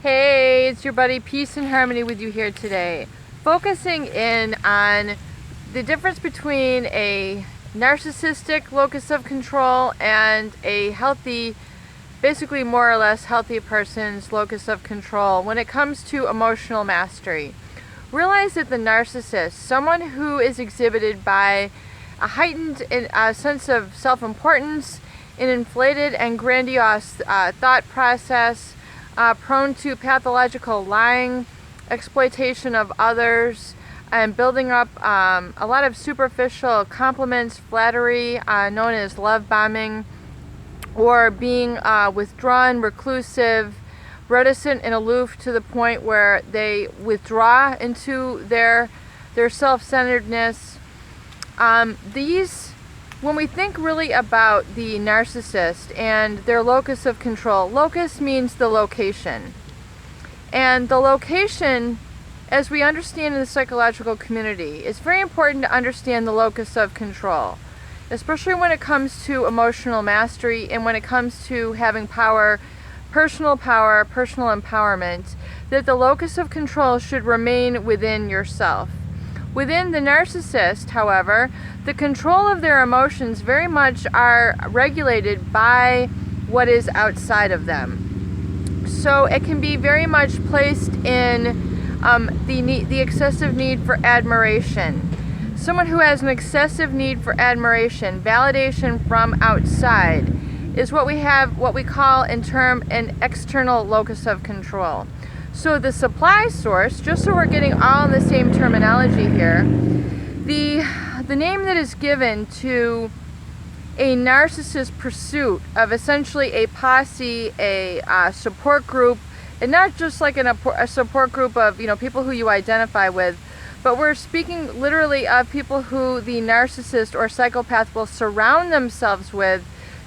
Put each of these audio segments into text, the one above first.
Hey, it's your buddy Peace and Harmony with you here today. Focusing in on the difference between a narcissistic locus of control and a healthy, basically more or less healthy person's locus of control when it comes to emotional mastery. Realize that the narcissist, someone who is exhibited by a heightened sense of self-importance, an inflated and grandiose thought process, prone to pathological lying, exploitation of others, and building up a lot of superficial compliments, flattery, known as love bombing, or being withdrawn, reclusive, reticent and aloof to the point where they withdraw into their self-centeredness. When we think really about the narcissist and their locus of control, locus means the location. And the location, as we understand in the psychological community, it's very important to understand the locus of control, especially when it comes to emotional mastery and when it comes to having power, personal empowerment, that the locus of control should remain within yourself. Within the narcissist, however, the control of their emotions very much are regulated by what is outside of them. So it can be very much placed in the excessive need for admiration. Someone who has an excessive need for admiration, validation from outside, is what we call in term an external locus of control. So the supply source, just so we're getting all in the same terminology here, the name that is given to a narcissist pursuit of essentially a posse, a support group, and not just like a support group of people who you identify with, but we're speaking literally of people who the narcissist or psychopath will surround themselves with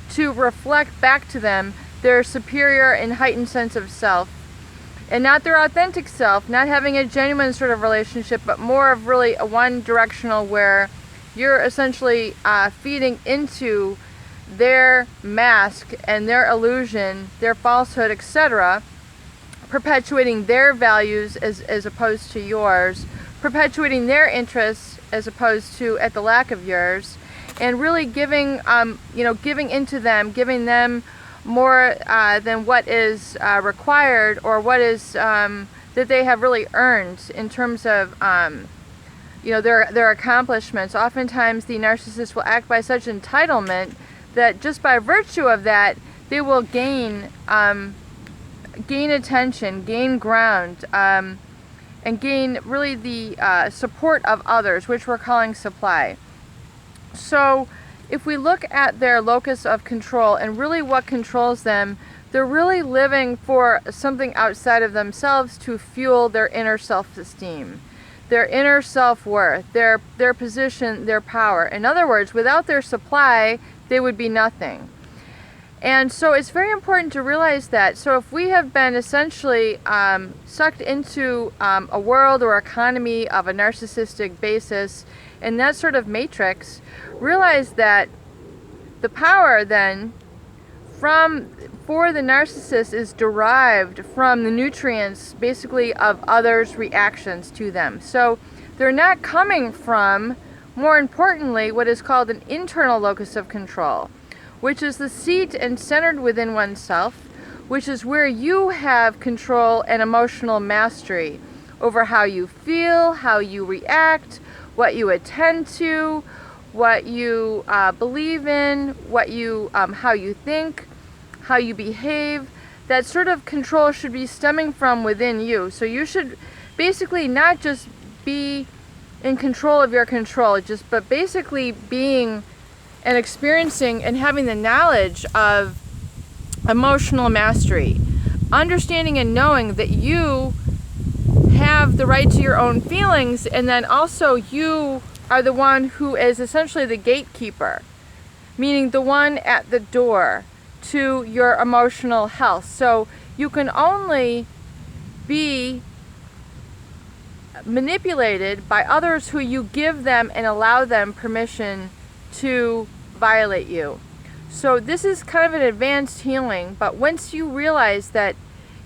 to reflect back to them their superior and heightened sense of self, and not their authentic self, not having a genuine sort of relationship, but more of really a one-directional where you're essentially feeding into their mask and their illusion, their falsehood, etc., perpetuating their values as opposed to yours, perpetuating their interests as opposed to at the lack of yours, and really giving into them, giving them more than what is required, or what is that they have really earned in terms of their accomplishments. Oftentimes the narcissist will act by such entitlement that just by virtue of that they will gain attention, gain ground, and gain really the support of others, which we're calling supply. So if we look at their locus of control and really what controls them, they're really living for something outside of themselves to fuel their inner self-esteem, their inner self-worth, their position, their power. In other words, without their supply, they would be nothing. And so it's very important to realize that. So if we have been essentially sucked into a world or economy of a narcissistic basis and that sort of matrix, realize that the power then for the narcissist is derived from the nutrients basically of others' reactions to them. So they're not coming from, more importantly, what is called an internal locus of control, which is the seat and centered within oneself, which is where you have control and emotional mastery over how you feel, how you react, what you attend to, what you believe in, how you think, how you behave. That sort of control should be stemming from within you. So you should basically not just be in control of your control, but basically being and experiencing and having the knowledge of emotional mastery, understanding and knowing that you have the right to your own feelings, and then also you are the one who is essentially the gatekeeper, meaning the one at the door to your emotional health. So you can only be manipulated by others who you give them and allow them permission to violate you. So this is kind of an advanced healing, but once you realize that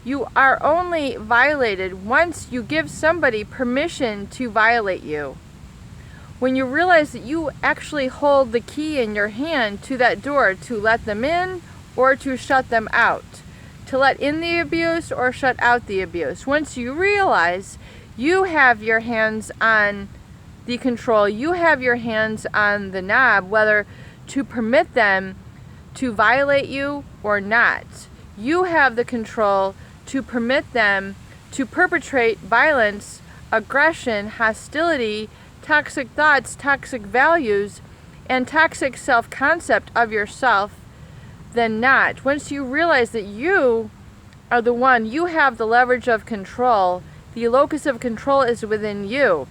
You are only violated once you give somebody permission to violate you. When you realize that you actually hold the key in your hand to that door to let them in or to shut them out, to let in the abuse or shut out the abuse. Once you realize you have your hands on the control, you have your hands on the knob, whether to permit them to violate you or not. You have the control to permit them to perpetrate violence, aggression, hostility, toxic thoughts, toxic values, and toxic self-concept of yourself than not. Once you realize that you are the one, you have the leverage of control, the locus of control is within you.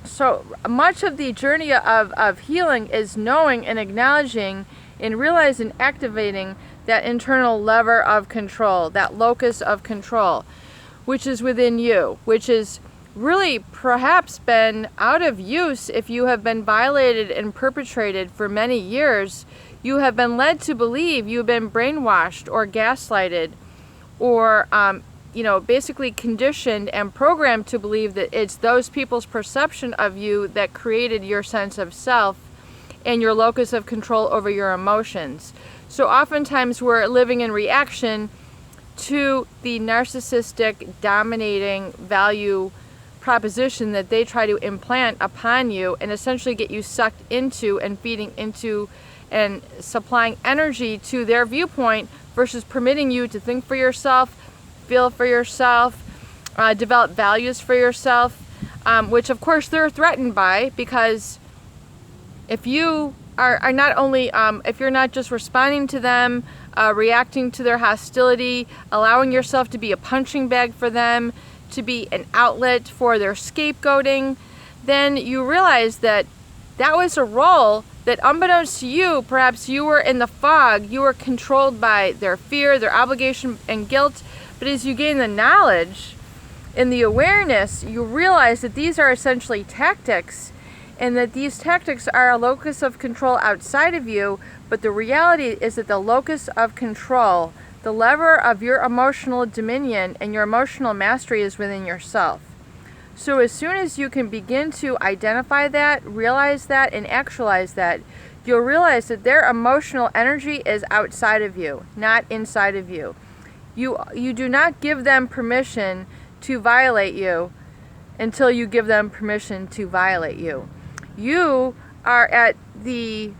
So much of the journey of healing is knowing and acknowledging and realizing, activating that internal lever of control, that locus of control, which is within you, which is really perhaps been out of use if you have been violated and perpetrated for many years. You have been led to believe, you've been brainwashed or gaslighted or basically conditioned and programmed to believe that it's those people's perception of you that created your sense of self and your locus of control over your emotions. So oftentimes we're living in reaction to the narcissistic dominating value proposition that they try to implant upon you and essentially get you sucked into and feeding into and supplying energy to their viewpoint versus permitting you to think for yourself, feel for yourself, develop values for yourself, which of course they're threatened by, because if you are not only, if you're not just responding to them, reacting to their hostility, allowing yourself to be a punching bag for them, to be an outlet for their scapegoating, then you realize that that was a role that, unbeknownst to you, perhaps you were in the fog, you were controlled by their fear, their obligation and guilt. But as you gain the knowledge and the awareness, you realize that these are essentially tactics, and that these tactics are a locus of control outside of you, but the reality is that the locus of control, the lever of your emotional dominion and your emotional mastery, is within yourself. So as soon as you can begin to identify that, realize that, and actualize that, you'll realize that their emotional energy is outside of you, not inside of you. You do not give them permission to violate you until you give them permission to violate you. You are the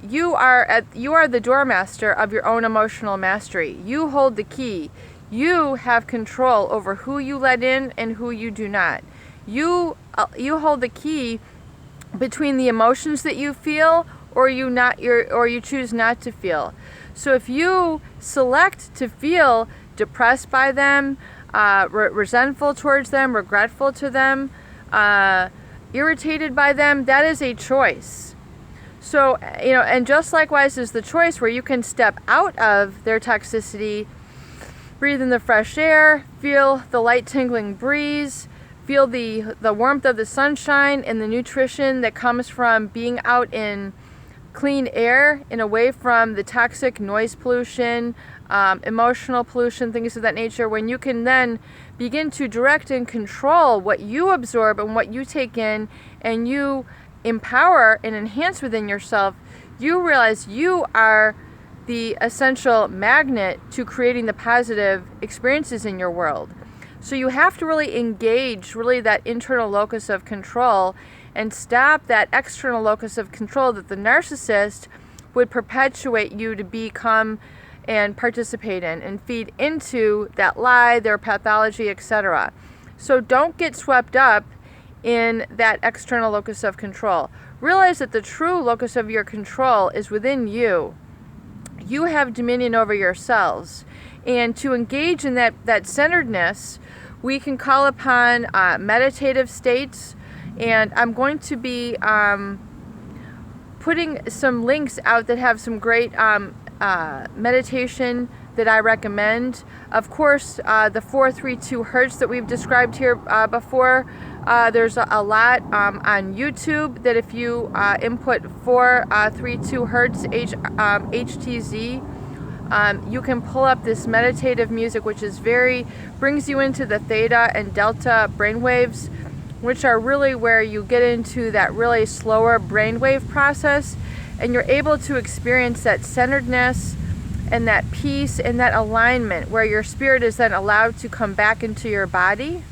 doormaster of your own emotional mastery. You hold the key. You have control over who you let in and who you do not. You hold the key between the emotions that you feel or you choose not to feel. So if you select to feel depressed by them, resentful towards them, regretful to them, irritated by them, that is a choice. So, and just likewise is the choice where you can step out of their toxicity, breathe in the fresh air, feel the light tingling breeze, feel the warmth of the sunshine and the nutrition that comes from being out in clean air and away from the toxic noise pollution, emotional pollution, things of that nature, when you can then begin to direct and control what you absorb and what you take in, and you empower and enhance within yourself, you realize you are the essential magnet to creating the positive experiences in your world. So you have to really engage that internal locus of control and stop that external locus of control that the narcissist would perpetuate you to become and participate in and feed into that lie, their pathology, etc. So don't get swept up in that external locus of control. Realize that the true locus of your control is within you. You have dominion over yourselves. And to engage in that centeredness, we can call upon meditative states. And I'm going to be putting some links out that have some great meditation that I recommend. Of course, the 432 Hertz that we've described here before, there's a lot on YouTube that if you input 432 Hertz HTZ, You can pull up this meditative music, which is brings you into the theta and delta brainwaves, which are really where you get into that really slower brainwave process, and you're able to experience that centeredness and that peace and that alignment, where your spirit is then allowed to come back into your body,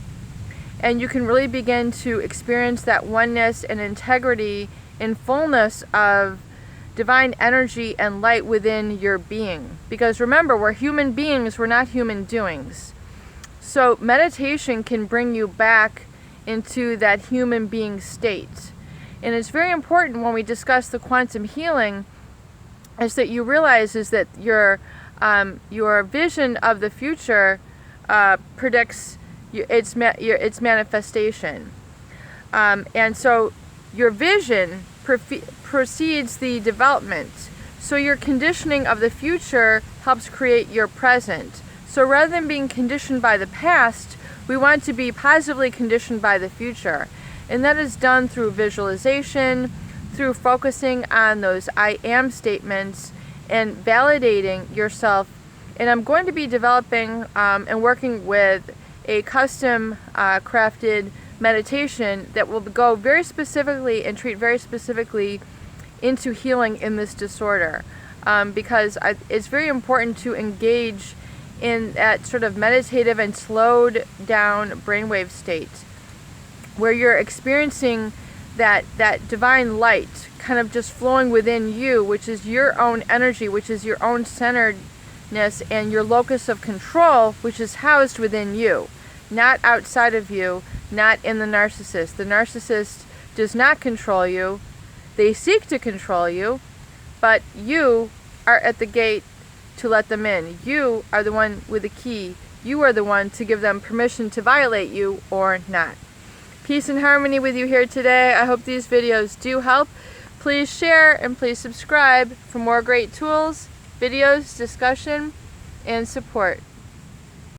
and you can really begin to experience that oneness and integrity and fullness of divine energy and light within your being. Because remember, we're human beings, we're not human doings. So meditation can bring you back into that human being state. And it's very important when we discuss the quantum healing is that you realize is that your vision of the future predicts its manifestation. And so your vision precedes the development. So your conditioning of the future helps create your present. So rather than being conditioned by the past, we want to be positively conditioned by the future. And that is done through visualization, through focusing on those I am statements and validating yourself. And I'm going to be developing and working with a custom crafted meditation that will go very specifically and treat very specifically into healing in this disorder, because it's very important to engage in that sort of meditative and slowed down brainwave state where you're experiencing that divine light kind of just flowing within you, which is your own energy, which is your own centeredness and your locus of control, which is housed within you, not outside of you, not in the narcissist. The narcissist does not control you. They seek to control you, but you are at the gate to let them in. You are the one with the key. You are the one to give them permission to violate you or not. Peace and harmony with you here today. I hope these videos do help. Please share and please subscribe for more great tools, videos, discussion, and support.